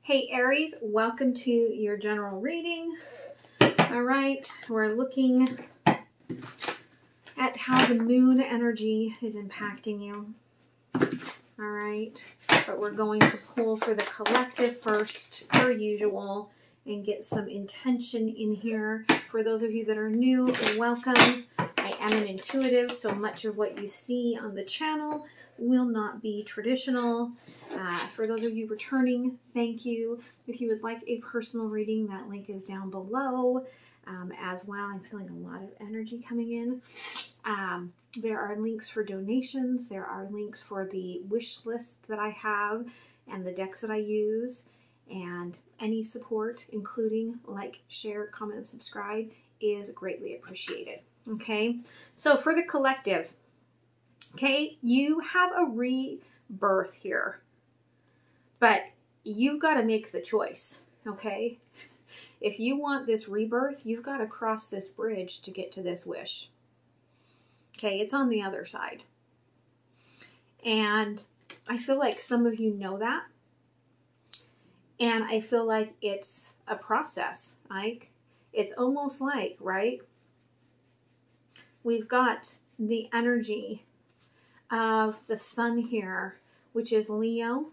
Hey Aries, welcome to your general reading. All right, we're looking at how the moon energy is impacting you. All right, but we're going to pull for the collective first, per usual, and get some intention in here. For those of you that are new, welcome. I am an intuitive, so much of what you see on the channel will not be traditional. For those of you returning, thank you. If you would like a personal reading, that link is down below as well. I'm feeling a lot of energy coming in. There are links for donations. There are links for the wish list that I have and the decks that I use. And any support, including like, share, comment, and subscribe, is greatly appreciated. Okay, so for the collective, okay, you have a rebirth here, but you've got to make the choice, okay? If you want this rebirth, you've got to cross this bridge to get to this wish. Okay, it's on the other side. And I feel like some of you know that. And I feel like it's a process, like it's almost like, right? We've got the energy of the sun here, which is Leo.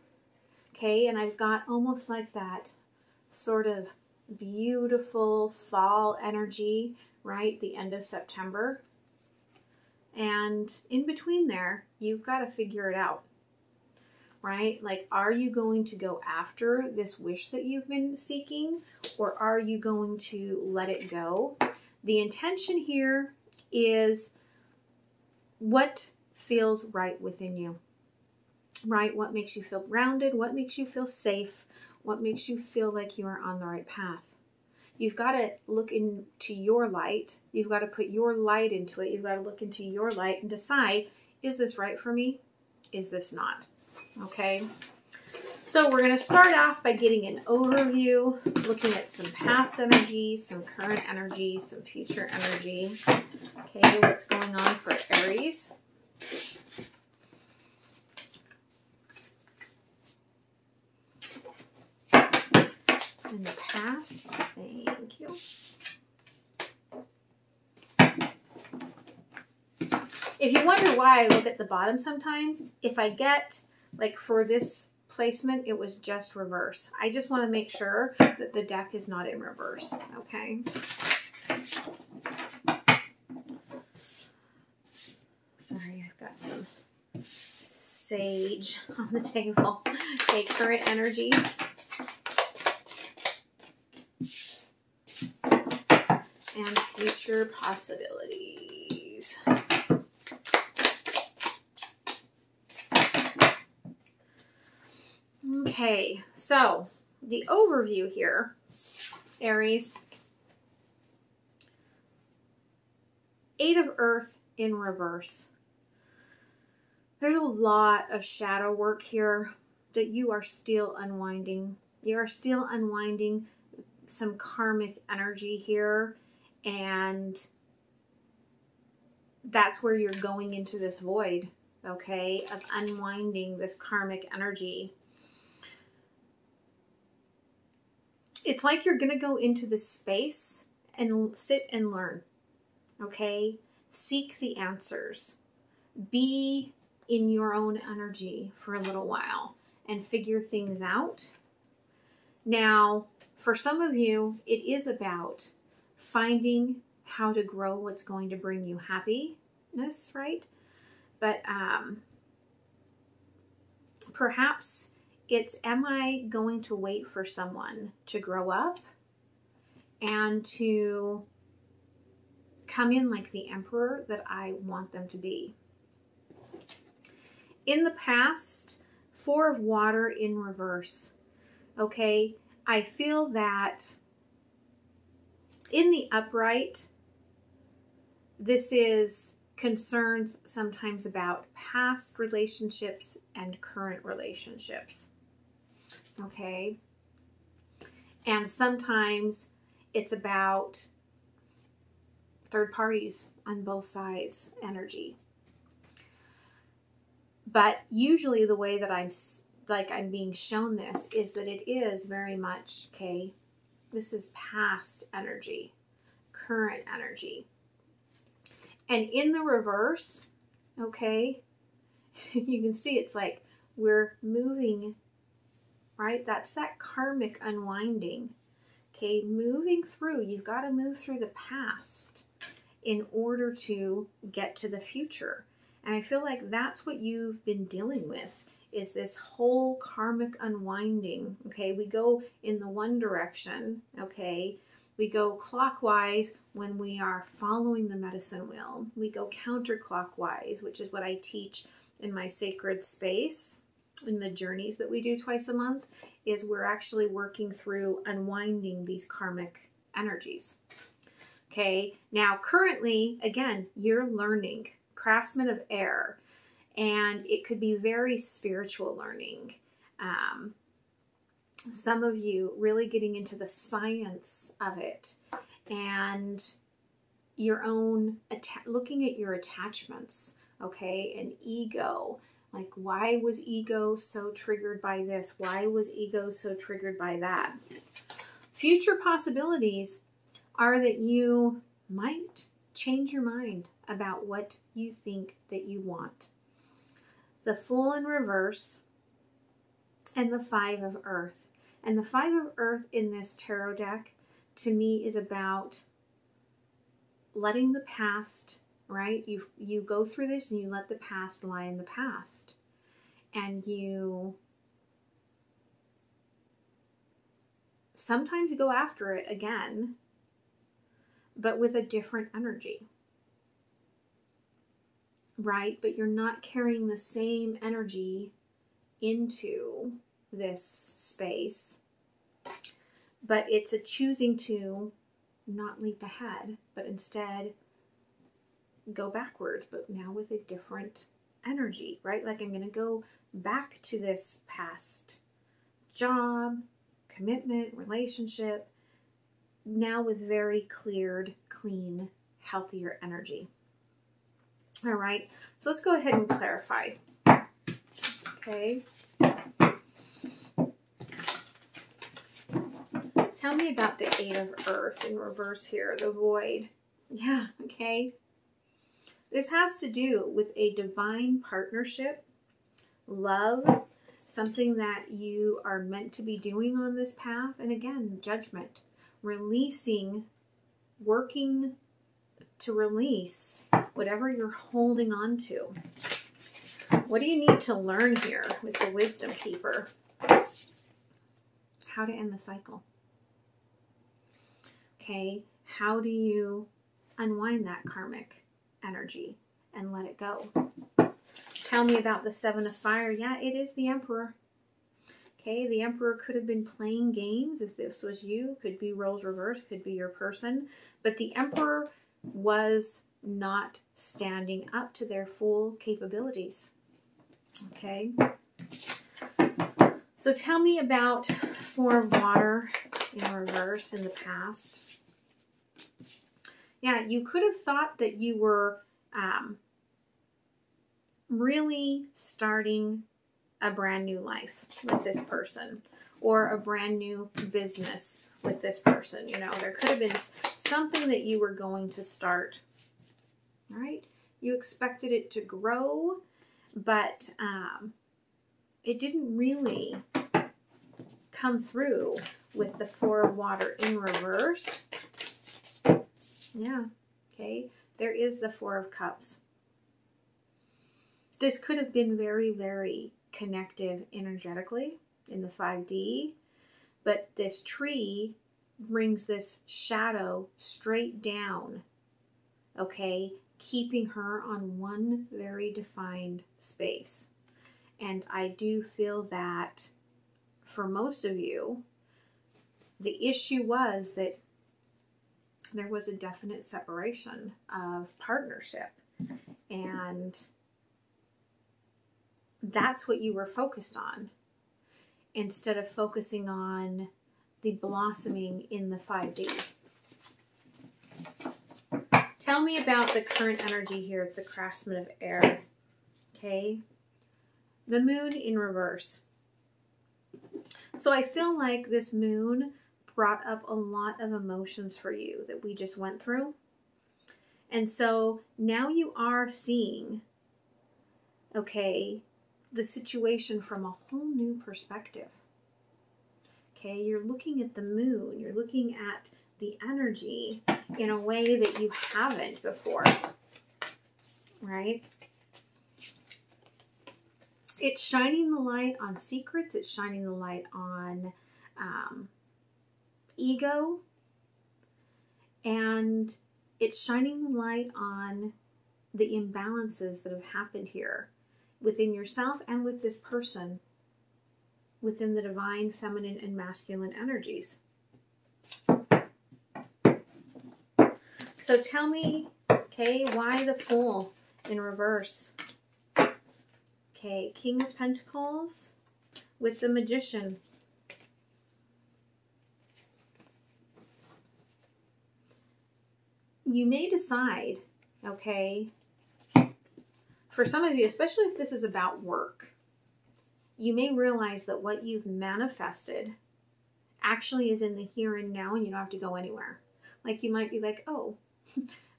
Okay, and I've got almost like that sort of beautiful fall energy, right? The end of September. And in between there, you've got to figure it out, right? Like, are you going to go after this wish that you've been seeking, or are you going to let it go? The intention here is what feels right within you, right? What makes you feel grounded? What makes you feel safe? What makes you feel like you are on the right path? You've got to look into your light. You've got to put your light into it. You've got to look into your light and decide, is this right for me? Is this not? Okay. So we're going to start off by getting an overview, looking at some past energy, some current energy, some future energy. Okay, what's going on for Aries? In the past, thank you. If you wonder why I look at the bottom sometimes, if I get, like for this placement, it was just reverse. I just want to make sure that the deck is not in reverse, okay? Sorry, I've got some sage on the table. Okay, current energy. And future possibilities. Okay, so the overview here, Aries. 8 of Earth in reverse. There's a lot of shadow work here that you are still unwinding. You are still unwinding some karmic energy here, and that's where you're going into this void, okay, of unwinding this karmic energy. It's like you're going to go into this space and sit and learn, okay? Seek the answers. Be in your own energy for a little while and figure things out. Now, for some of you, it is about finding how to grow what's going to bring you happiness, right? But perhaps it's, am I going to wait for someone to grow up and to come in like the emperor that I want them to be? In the past, 4 of water in reverse. Okay, I feel that in the upright, this is concerns sometimes about past relationships and current relationships. Okay, and sometimes it's about third parties on both sides energy. But usually the way that I'm like I'm being shown this, is that it is very much, okay, this is past energy, current energy. And in the reverse, okay, you can see it's like we're moving, right? That's that karmic unwinding. Okay, moving through, you've got to move through the past in order to get to the future. And I feel like that's what you've been dealing with, is this whole karmic unwinding. Okay, we go in the one direction, okay? We go clockwise when we are following the medicine wheel. We go counterclockwise, which is what I teach in my sacred space, in the journeys that we do twice a month, is we're actually working through unwinding these karmic energies. Okay, now currently, again, you're learning, craftsman of air, and it could be very spiritual learning. Some of you really getting into the science of it, and your own, looking at your attachments, okay, and ego. Like, why was ego so triggered by this? Why was ego so triggered by that? Future possibilities are that you might change your mind about what you think that you want. The Fool in reverse and the Five of Earth. And the Five of Earth in this tarot deck, to me, is about letting the past, right? You go through this and you let the past lie in the past. And you sometimes go after it again, but with a different energy, right? But you're not carrying the same energy into this space, but it's a choosing to not leap ahead, but instead go backwards, but now with a different energy, right? Like, I'm going to go back to this past job, commitment, relationship, now with very cleared, clean, healthier energy. All right, so let's go ahead and clarify. Okay. Tell me about the Eight of Earth in reverse here, the Void. Yeah, okay. This has to do with a divine partnership, love, something that you are meant to be doing on this path. And again, judgment, releasing, working to release whatever you're holding on to. What do you need to learn here with the Wisdom Keeper? How to end the cycle. Okay, how do you unwind that karmic energy and let it go? Tell me about the Seven of Fire. Yeah, it is the Emperor. Okay, the Emperor could have been playing games if this was you. Could be roles reversed, could be your person. But the Emperor was not standing up to their full capabilities. Okay. So tell me about Four of Water in reverse in the past. Yeah, you could have thought that you were really starting a brand new life with this person, or a brand new business with this person. You know, there could have been something that you were going to start. All right, you expected it to grow, but it didn't really come through with the Four of Water in reverse. Yeah, okay. There is the Four of Cups. This could have been very, very connective energetically in the 5D, but this tree brings this shadow straight down, okay, keeping her on one very defined space. And I do feel that for most of you, the issue was that there was a definite separation of partnership, and that's what you were focused on instead of focusing on the blossoming in the 5D. Tell me about the current energy here at the Craftsman of Air. Okay. The Moon in reverse. So I feel like this moon brought up a lot of emotions for you that we just went through. And so now you are seeing, okay, the situation from a whole new perspective. Okay, you're looking at the moon, you're looking at the energy in a way that you haven't before, right? It's shining the light on secrets, it's shining the light on ego, and it's shining the light on the imbalances that have happened here within yourself and with this person, within the divine feminine and masculine energies. So tell me, okay, why the Fool in reverse? Okay, King of Pentacles with the Magician. You may decide, okay, for some of you, especially if this is about work, you may realize that what you've manifested actually is in the here and now, and you don't have to go anywhere. Like you might be like, oh,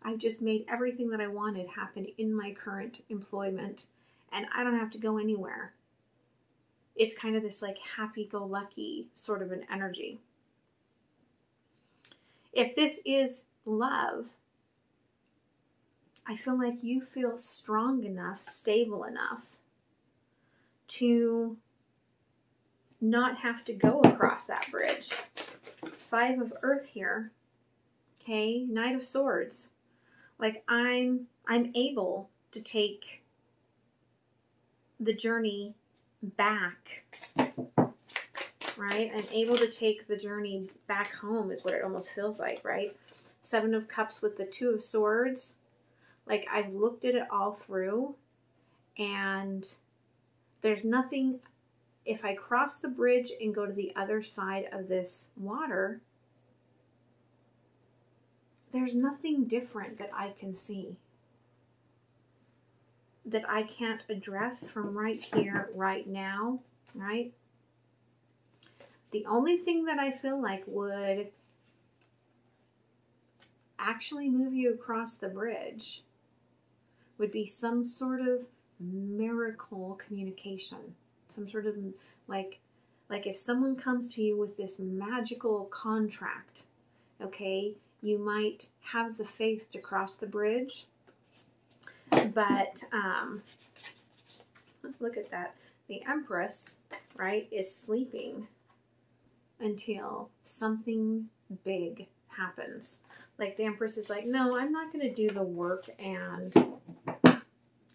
I've just made everything that I wanted happen in my current employment, and I don't have to go anywhere. It's kind of this like happy-go-lucky sort of an energy. If this is love, I feel like you feel strong enough, stable enough to not have to go across that bridge. 5 of Earth here. Okay, Knight of Swords. Like I'm able to take the journey back, right? I'm able to take the journey back home is what it almost feels like, right? 7 of Cups with the 2 of Swords. Like I've looked at it all through, and there's nothing, if I cross the bridge and go to the other side of this water, there's nothing different that I can see, that I can't address from right here, right now, right? The only thing that I feel like would actually move you across the bridge would be some sort of miracle communication. Some sort of like if someone comes to you with this magical contract, okay, you might have the faith to cross the bridge, but look at that. The Empress, right, is sleeping until something big happens. Like the Empress is like, no, I'm not going to do the work and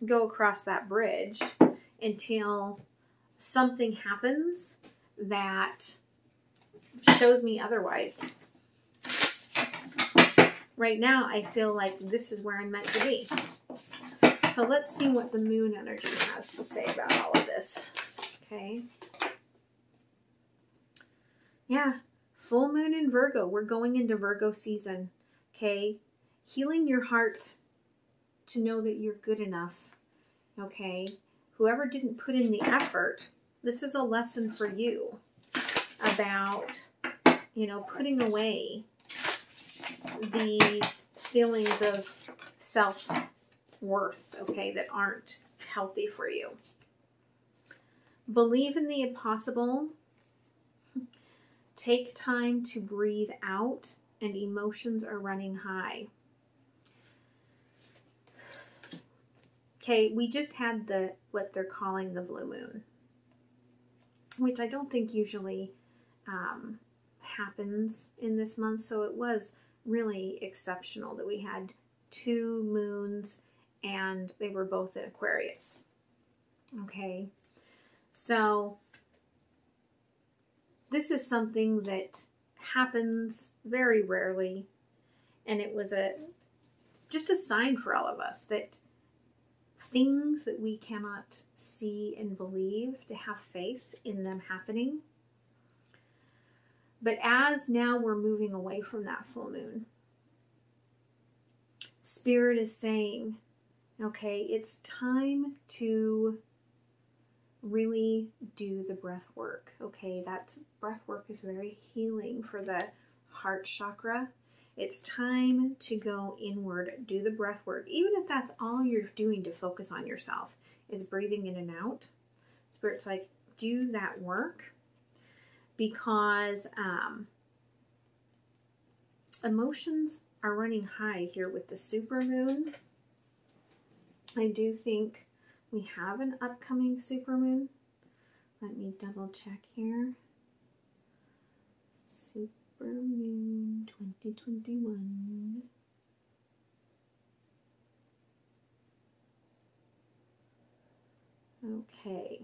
go across that bridge until something happens that shows me otherwise. Right now, I feel like this is where I'm meant to be. So let's see what the moon energy has to say about all of this. Okay. Yeah. Full moon in Virgo. We're going into Virgo season. Okay. Healing your heart to know that you're good enough. Okay. Whoever didn't put in the effort, this is a lesson for you about, you know, putting away these feelings of self-worth, okay, that aren't healthy for you. Believe in the impossible. Take time to breathe out, and emotions are running high. Okay, we just had what they're calling the blue moon, which I don't think usually happens in this month, so it was really exceptional that we had 2 moons and they were both in Aquarius. Okay, so this is something that happens very rarely, and it was just a sign for all of us that things that we cannot see and believe, to have faith in them happening. But as now we're moving away from that full moon, Spirit is saying, okay, it's time to really do the breath work. Okay, breath work is very healing for the heart chakra. It's time to go inward, do the breath work. Even if that's all you're doing to focus on yourself is breathing in and out. Spirit's like, do that work, because emotions are running high here with the supermoon. I do think we have an upcoming supermoon. Let me double check here. Supermoon 2021. Okay.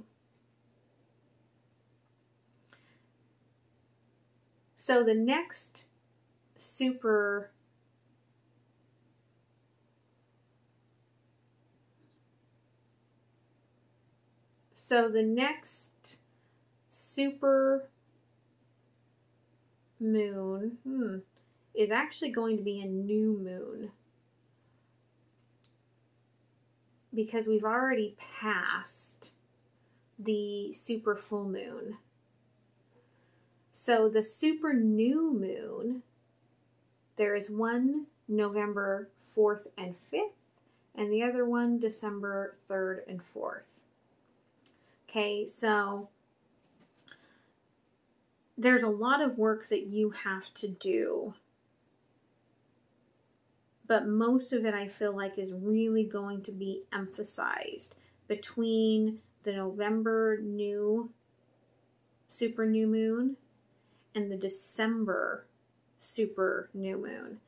So the next super moon is actually going to be a new moon, because we've already passed the super full moon. So the super new moon, there is one November 4th and 5th, and the other one December 3rd and 4th. Okay, so there's a lot of work that you have to do, but most of it I feel like is really going to be emphasized between the November super new moon and the December super new moon.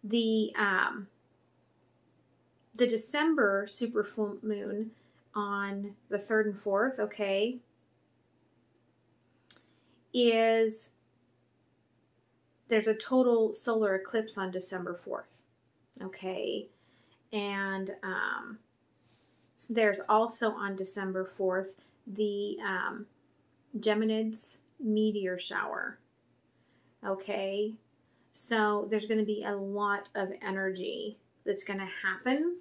The December super full moon on the 3rd and 4th, okay, there's a total solar eclipse on December 4th, okay, and there's also on December 4th the Geminids meteor shower, okay, so there's going to be a lot of energy that's going to happen.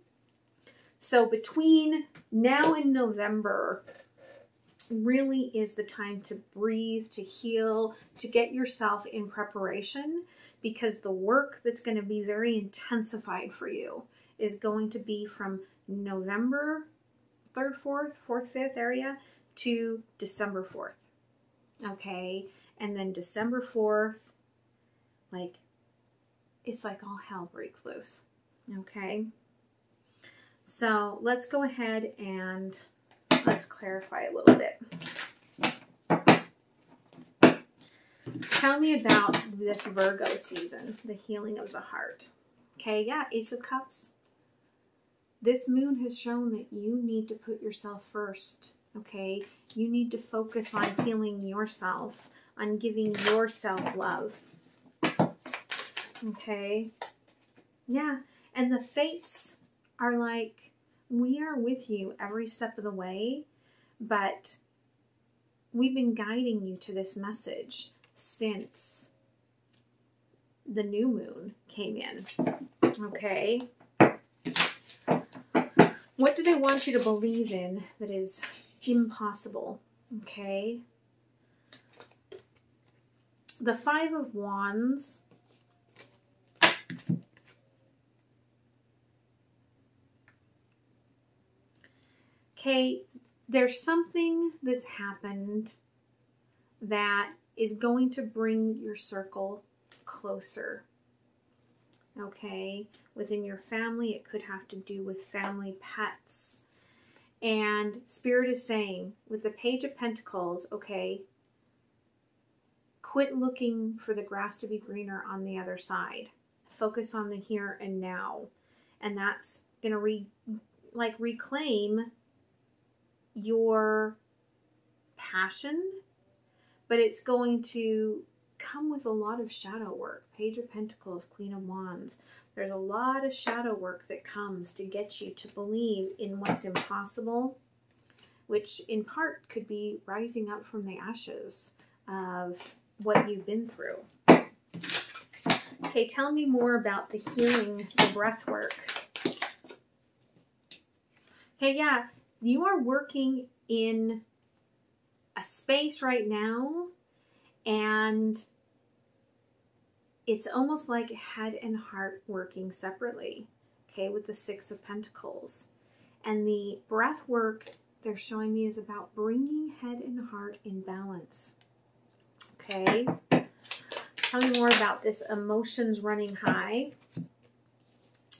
So between now and November really is the time to breathe, to heal, to get yourself in preparation, because the work that's going to be very intensified for you is going to be from November 3rd, 4th, 5th area to December 4th. Okay, and then December 4th, like, it's like all hell breaks loose. Okay, so let's go ahead and let's clarify a little bit. Tell me about this Virgo season, the healing of the heart. Okay, yeah, Ace of Cups. This moon has shown that you need to put yourself first. Okay, you need to focus on healing yourself, on giving yourself love. Okay, yeah, and the fates are like, we are with you every step of the way, but we've been guiding you to this message since the new moon came in. Okay, what do they want you to believe in that is impossible? Okay, the 5 of Wands. Okay, there's something that's happened that is going to bring your circle closer. Okay, within your family, it could have to do with family pets. And Spirit is saying, with the Page of Pentacles, okay, quit looking for the grass to be greener on the other side. Focus on the here and now. And that's going to reclaim your passion, but it's going to come with a lot of shadow work. Page of Pentacles, Queen of Wands. There's a lot of shadow work that comes to get you to believe in what's impossible, which in part could be rising up from the ashes of what you've been through. Okay, tell me more about the healing, the breath work. Okay, yeah, you are working in a space right now, and it's almost like head and heart working separately, okay, with the Six of Pentacles. And the breath work they're showing me is about bringing head and heart in balance, okay? Tell me more about this emotions running high.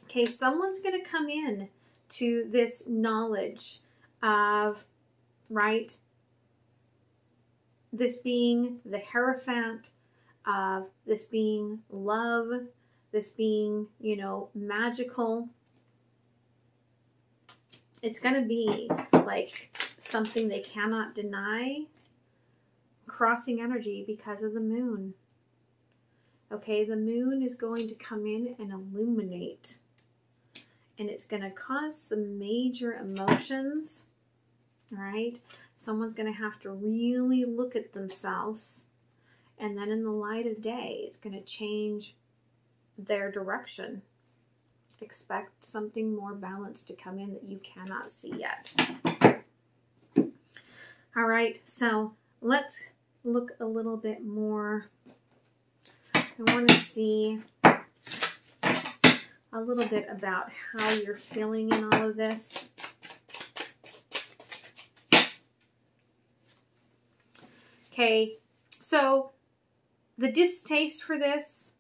Okay, someone's going to come in to this knowledge of, right, this being the Hierophant, of this being love, this being, you know, magical. It's going to be like something they cannot deny, crossing energy because of the moon. Okay, the moon is going to come in and illuminate, and it's going to cause some major emotions, right? Someone's going to have to really look at themselves, and then in the light of day, it's going to change their direction. Expect something more balanced to come in that you cannot see yet. All right, so let's look a little bit more. I want to see a little bit about how you're feeling in all of this. Okay, so the distaste for this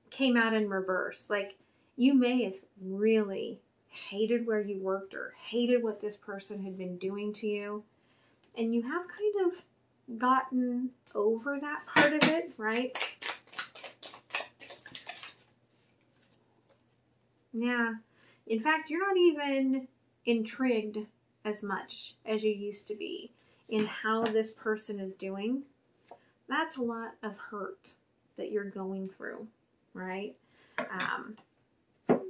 came out in reverse. Like, you may have really hated where you worked or hated what this person had been doing to you, and you have kind of gotten over that part of it, right? Yeah. In fact, you're not even intrigued as much as you used to be in how this person is doing. That's a lot of hurt that you're going through, right?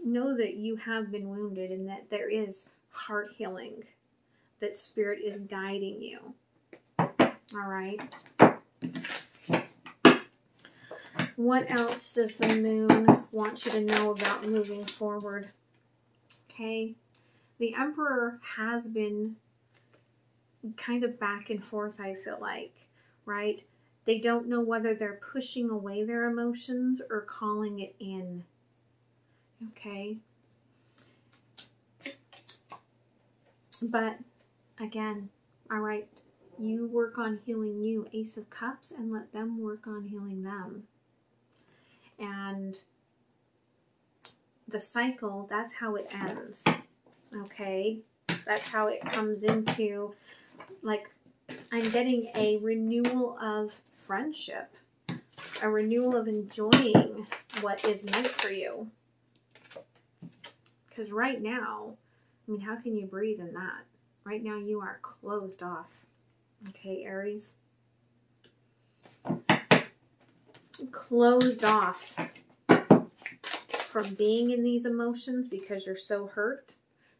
Know that you have been wounded and that there is heart healing, that Spirit is guiding you. All right. What else does the moon want you to know about moving forward? Okay. The Emperor has been kind of back and forth, I feel like, right? They don't know whether they're pushing away their emotions or calling it in. Okay. But again, all right, you work on healing you, Ace of Cups, and let them work on healing them. And the cycle, that's how it ends. Okay. That's how it comes into, like, I'm getting a renewal of friendship, a renewal of enjoying what is meant for you. Because right now, I mean, how can you breathe in that? Right now, you are closed off. Okay, Aries? Closed off from being in these emotions because you're so hurt.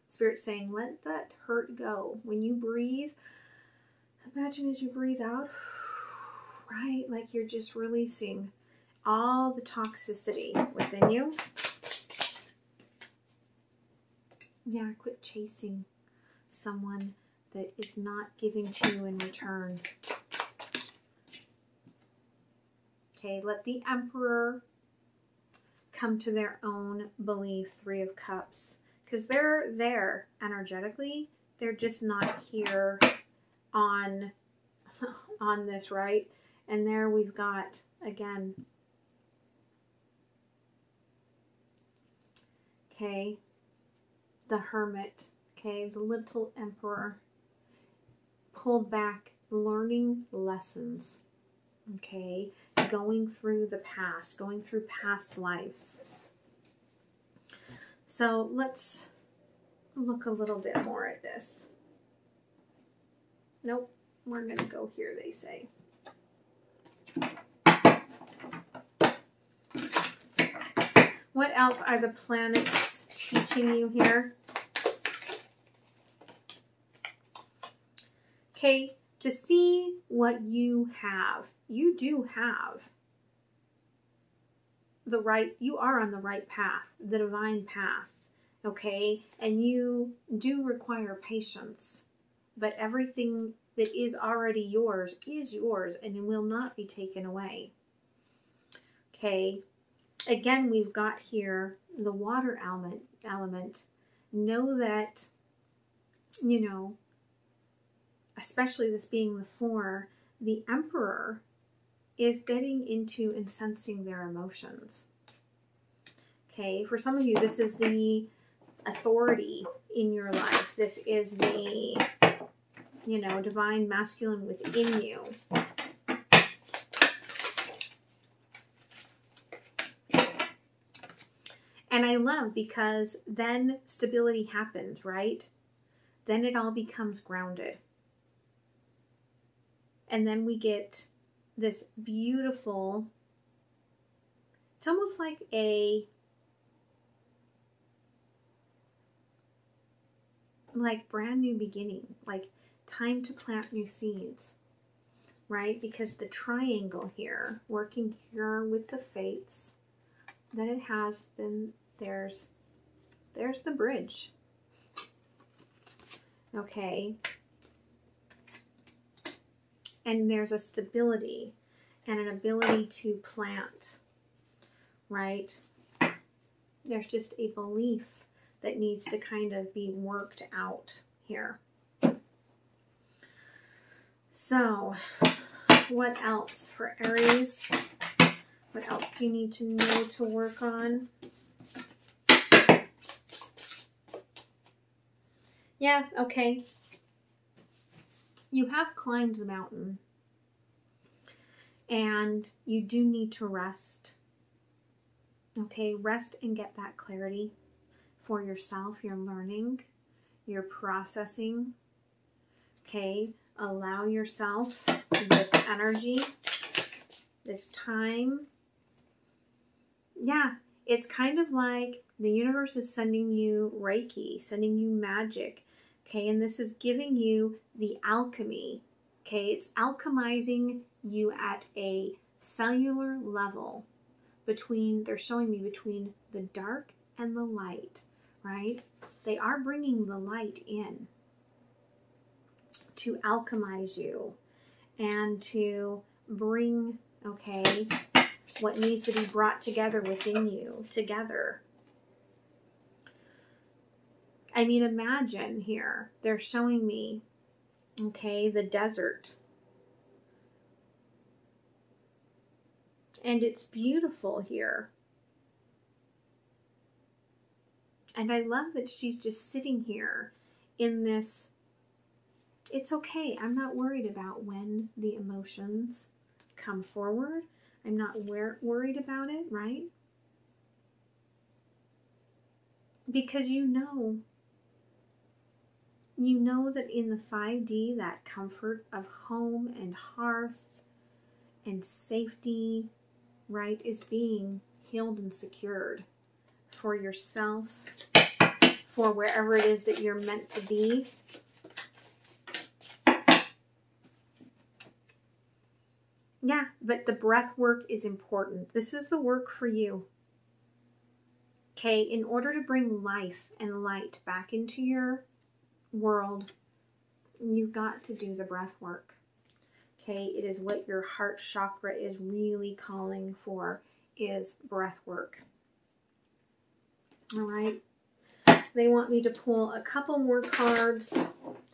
Spirit's saying, let that hurt go. When you breathe, imagine as you breathe out, right? Like you're just releasing all the toxicity within you. Yeah, quit chasing someone that is not giving to you in return. Okay, let the Emperor come to their own belief, Three of Cups. Because they're there energetically. They're just not here on this, right? And there we've got, again, okay, the Hermit, okay, the little Emperor, pulled back, learning lessons, okay, going through the past, going through past lives. So let's look a little bit more at this. Nope, we're going to go here, they say. What else are the planets teaching you here? Okay, to see what you have. You do have the right, you are on the right path, the divine path, okay? And you do require patience, but everything that is already yours is yours and will not be taken away. Okay. Again, we've got here the water element. Know that, you know, especially this being the 4, the Emperor is getting into and sensing their emotions. Okay, for some of you, this is the authority in your life. This is the, you know, divine masculine within you. And I love, because then stability happens, right? Then it all becomes grounded. And then we get this beautiful, it's almost like a, like brand new beginning, like time to plant new seeds, right? Because the triangle here, working here with the fates, then it has, then there's the bridge. Okay. And there's a stability and an ability to plant, right? There's just a belief that needs to kind of be worked out here. So, what else for Aries? What else do you need to know to work on? Yeah, okay. You have climbed the mountain, and you do need to rest. Okay, rest and get that clarity for yourself. You're learning, you're processing. Okay, allow yourself this energy, this time. Yeah, it's kind of like the universe is sending you Reiki, sending you magic. Okay, and this is giving you the alchemy. Okay, it's alchemizing you at a cellular level between, they're showing me between the dark and the light, right? They are bringing the light in to alchemize you and to bring, okay, what needs to be brought together within you together. I mean, imagine here, they're showing me, okay, the desert. And it's beautiful here. And I love that she's just sitting here in this, it's okay. I'm not worried about when the emotions come forward. I'm not worried about it, right? Because you know that in the 5D, that comfort of home and hearth and safety, right, is being healed and secured for yourself, for wherever it is that you're meant to be. Yeah, but the breath work is important. This is the work for you. Okay, in order to bring life and light back into your world, you've got to do the breath work. Okay, it is what your heart chakra is really calling for, is breath work. All right. They want me to pull a couple more cards,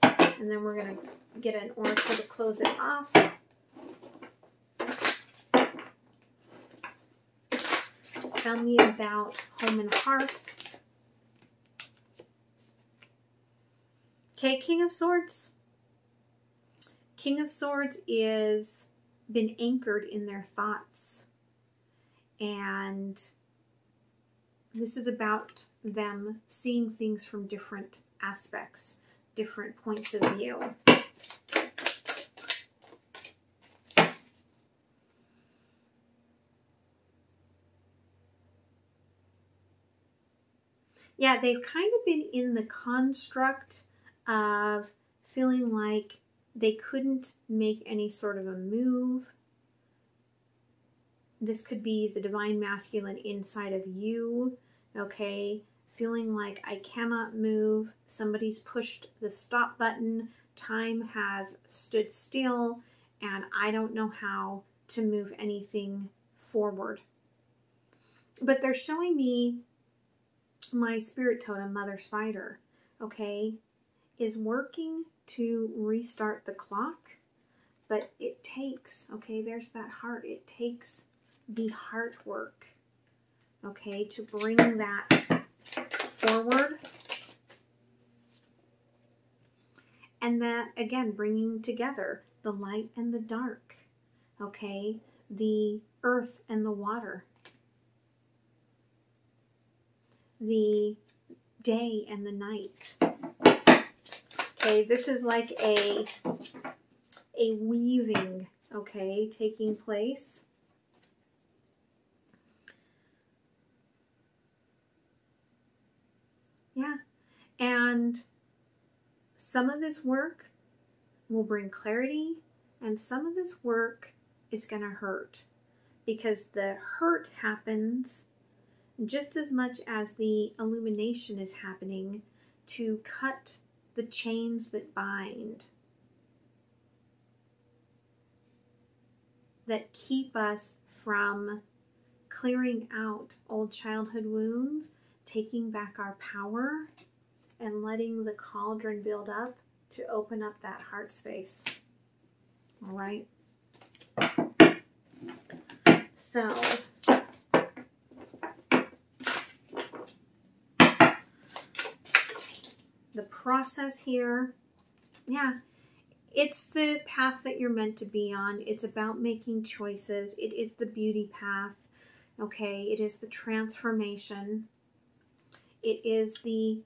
and then we're going to get an oracle to close it off. Tell me about home and hearth. Okay, King of Swords. King of Swords is been anchored in their thoughts. And this is about them seeing things from different aspects, different points of view. Yeah, they've kind of been in the construct of feeling like they couldn't make any sort of a move. This could be the divine masculine inside of you, okay? feeling like I cannot move. Somebody's pushed the stop button. Time has stood still, and I don't know how to move anything forward. But they're showing me my spirit totem, Mother Spider, okay, is working to restart the clock, but it takes, okay, there's that heart. It takes the heart work, okay, to bring that forward. And that, again, bringing together the light and the dark, okay, the earth and the water, the day and the night. Okay, this is like a weaving, okay, taking place. Yeah, and some of this work will bring clarity, and some of this work is going to hurt, because the hurt happens just as much as the illumination is happening to cut the chains that bind, that keep us from clearing out old childhood wounds, taking back our power, and letting the cauldron build up to open up that heart space. All right. So the process here, yeah, it's the path that you're meant to be on. It's about making choices. It is the beauty path, okay? It is the transformation. It is the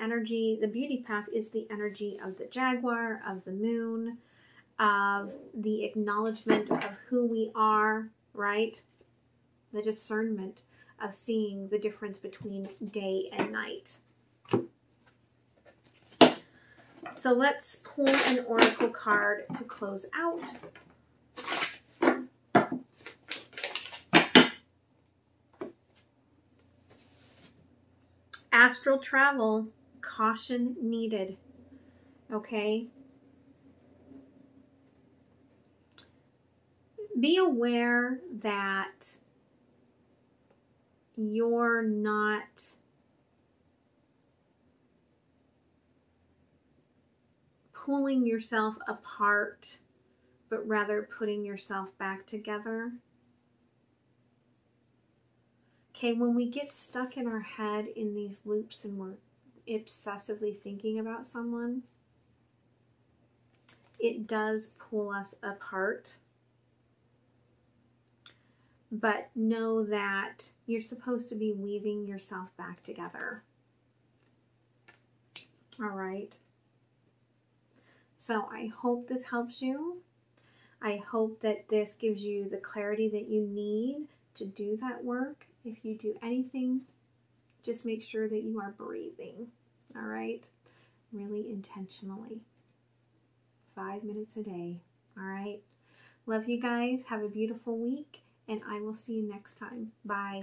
energy. The beauty path is the energy of the jaguar, of the moon, of the acknowledgement of who we are, right? The discernment of seeing the difference between day and night. So let's pull an oracle card to close out. Astral travel, caution needed. Okay? Be aware that you're not pulling yourself apart, but rather putting yourself back together. Okay, when we get stuck in our head in these loops and we're obsessively thinking about someone, it does pull us apart. But know that you're supposed to be weaving yourself back together. All right. So I hope this helps you. I hope that this gives you the clarity that you need to do that work. If you do anything, just make sure that you are breathing. All right. Really intentionally. 5 minutes a day. All right. Love you guys. Have a beautiful week. And I will see you next time. Bye.